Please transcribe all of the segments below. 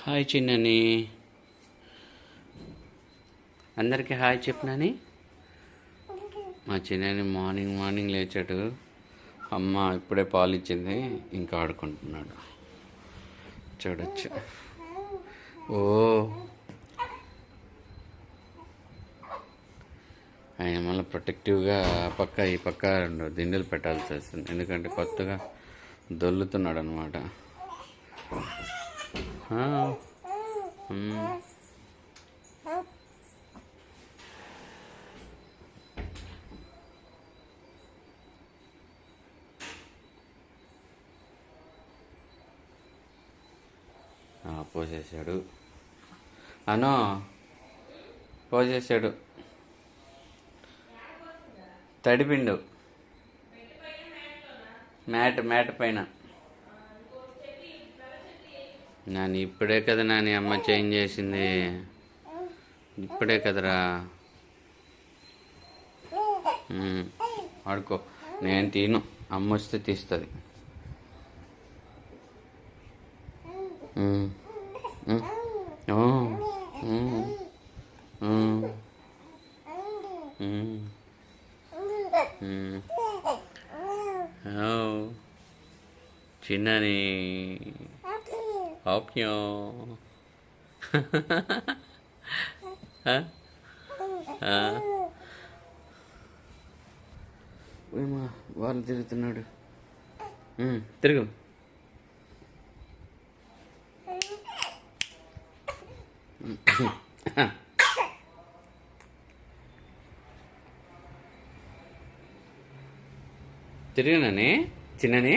Hi చిన్నని, అందరికీ hi చెప్పినని. మా చిన్నని morning morning లేచాడు. అమ్మ ఇప్పుడే పాలు ఇచ్చింది, ఇంకా ఆడుకుంటున్నాడు. చూడొచ్చు. ఓ ఆయన మళ్ళీ ప్రొటెక్టివ్గా ఈ పక్క దిండులు పెట్టాల్సి వస్తుంది, ఎందుకంటే కొత్తగా దొల్లుతున్నాడు అనమాట. పోసేసాడు అను, పోసేసాడు. తడిపిండు మ్యాట్ పైన. నాని ఇప్పుడే కదా నాని అమ్మ చేంజ్ చేసింది, ఇప్పుడే కదరా. ఆడుకో, నేను తీను, అమ్మ వస్తే తీస్తుంది. చిన్నని ఓప్యో వాళ్ళు తిరుగుతున్నాడు. తిరుగు. తిరిగినని చిన్నని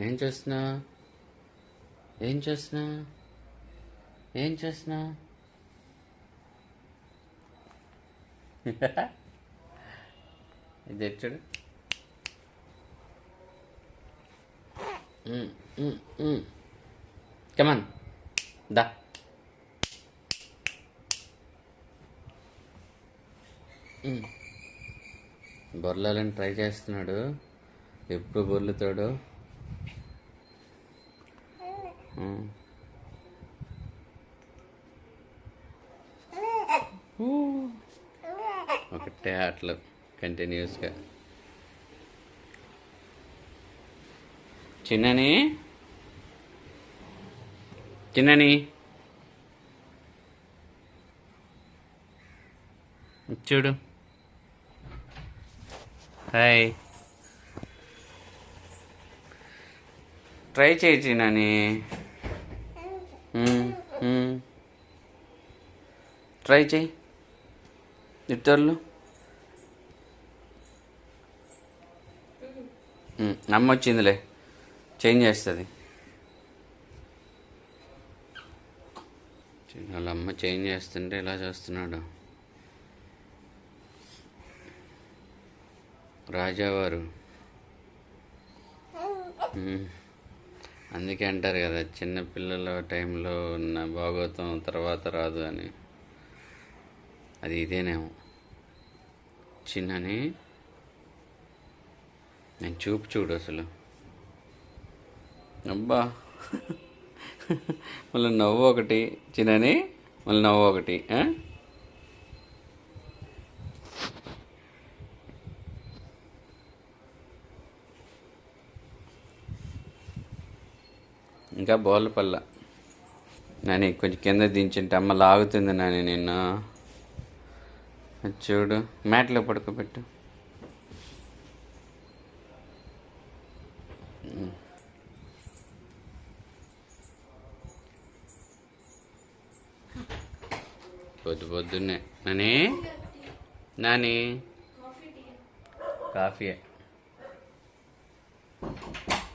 ఏం చేస్తున్నా ఇది ఎచ్చాడు. కమాన్ దా. బొర్లాలని ట్రై చేస్తున్నాడు, ఎప్పుడు బొర్లుతాడు. ఒకటే ఆటలు కంటిన్యూస్గా. చిన్నని చూడు. హాయ్, ట్రై చేయి చిన్నని, ట్రై చేయి. ఇద్దరు అమ్మ వచ్చిందిలే, చేంజ్ చేస్తుంది. వాళ్ళ అమ్మ చేంజ్ చేస్తుంటే ఇలా చేస్తున్నాడు రాజావారు. అందుకే అంటారు కదా, చిన్నపిల్లల టైంలో ఉన్న భాగవతం తర్వాత రాదు అని. అది ఇదేనేమో. చిన్నని నేను చూడు అసలు. అబ్బా, మళ్ళీ నవ్వు ఒకటి చిన్నని, మళ్ళీ నవ్వు ఒకటి. ఇంకా బోళ్ళ పల్ల. నాని కొంచెం కింద దించుంటే అమ్మ లాగుతుంది నాని నిన్ను. చూడు, మ్యాట్లో పడుకోబెట్టు. పొద్దున్నే నాని కాఫీ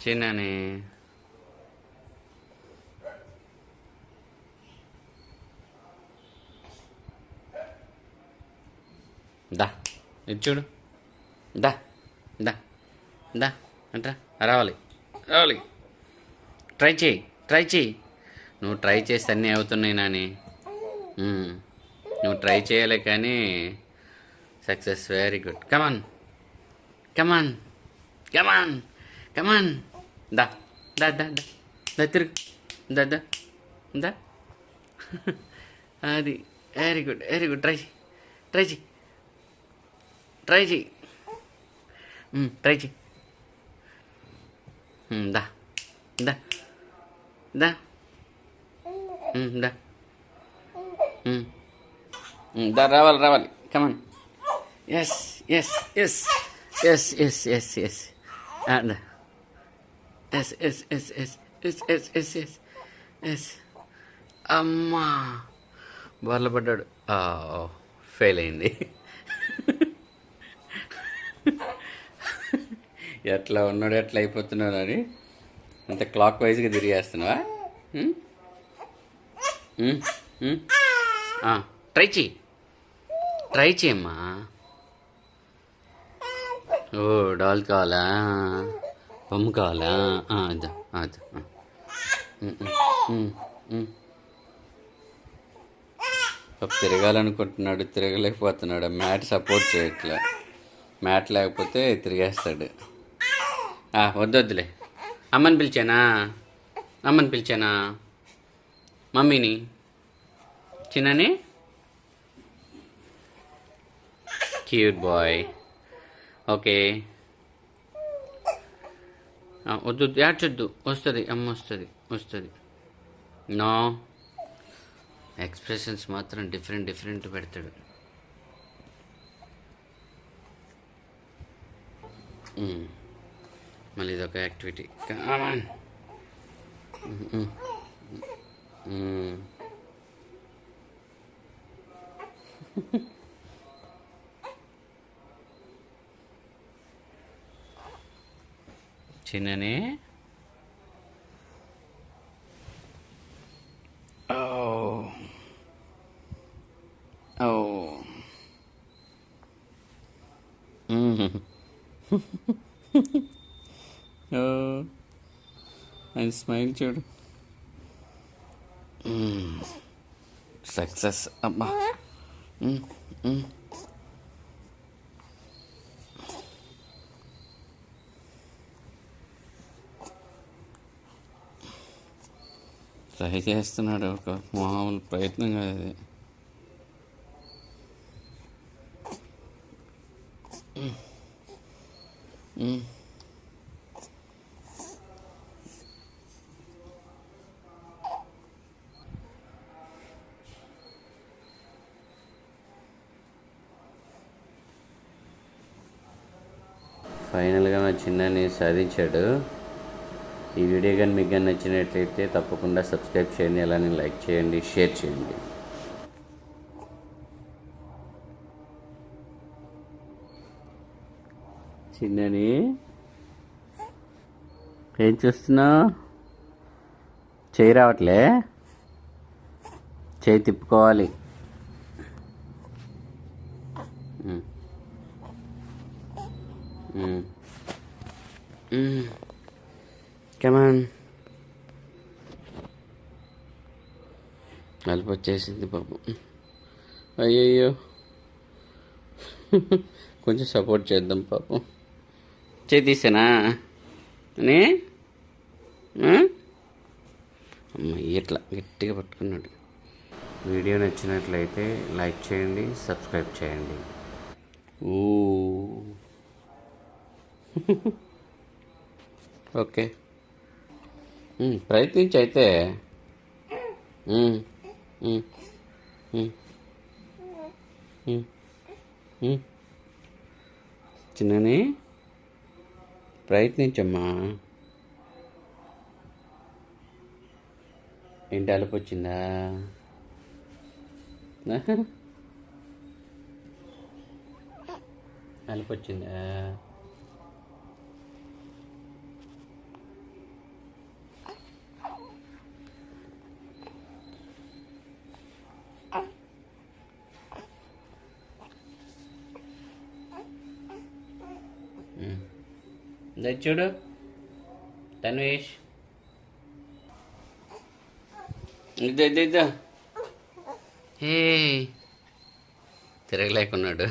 చిన్నని. దా, ఇది చూడు. దా దా దా అంటరా, రావాలి. ట్రై చేయి. నువ్వు ట్రై చేస్తే అన్నీ అవుతున్నాయి నాని. నువ్వు ట్రై చేయాలి కానీ సక్సెస్. Very good. కమాన్ దా దా దా దా దా తిరుగు దా దా అది very good very good try చేయి ట్రై చేయి ట్రై చేయి ట్రై చేయి దా దా దా దా దా రావాలి come on yes yes yes yes yes yes yes దా yes yes yes yes yes yes yes yes yes అమ్మా బోర్ల పడ్డాడు ఫెయిల్ అయింది ఎట్లా ఉన్నాడు ఎట్లా అయిపోతున్నాడు అని అంత క్లాక్ వైజ్గా తిరిగేస్తున్నావా ట్రై చేయమ్మా ఓ డాల్ కావాలా బొమ్మ కావాలా అదా అదా తిరగాలనుకుంటున్నాడు తిరగలేకపోతున్నాడు మ్యాట్ సపోర్ట్ చేయట్లే మ్యాట్ లేకపోతే తిరిగేస్తాడు వద్దొద్దులే అమ్మని పిలిచానా మమ్మీని చిన్నని క్యూట్ బాయ్ ఓకే వద్దు ఏడ్చొద్దు వస్తుంది అమ్మ వస్తుంది నో ఎక్స్ప్రెషన్స్ మాత్రం డిఫరెంట్ పెడతాడు మళ్ళీ ఇదొక యాక్టివిటీ కామన్ చిన్ననే ఆయన స్మైల్ చూడు సక్సెస్ అమ్మా ట్రై చేస్తున్నాడు ఒక మామూలు ప్రయత్నం కాదు అది ఫైనల్గా మా చిన్నని సాధించాడు. ఈ వీడియో కానీ మీకు కానీ నచ్చినట్లయితే తప్పకుండా సబ్స్క్రైబ్ చేయండి, అలానే లైక్ చేయండి, షేర్ చేయండి. చిన్నని ఏం చూస్తున్నావు? చేయి రావట్లే, చేయి తిప్పుకోవాలి. కమాన్. అలుపు వచ్చేసింది పాపం. అయ్యయ్యో, కొంచెం సపోర్ట్ చేద్దాం పాపం. చేయి తీసానా అని అమ్మ ఇట్లా గట్టిగా పట్టుకున్నాడు. వీడియో నచ్చినట్లయితే లైక్ చేయండి, సబ్స్క్రైబ్ చేయండి. ఓకే, ప్రయత్నించి అయితే. చిన్నని ప్రయత్నించమ్మా. ఏంటి అలుపు వచ్చిందా? అలుపు వచ్చిందా? చూడు తన్వేష్, ఇద్దా హే తిరగలేకున్నాడు.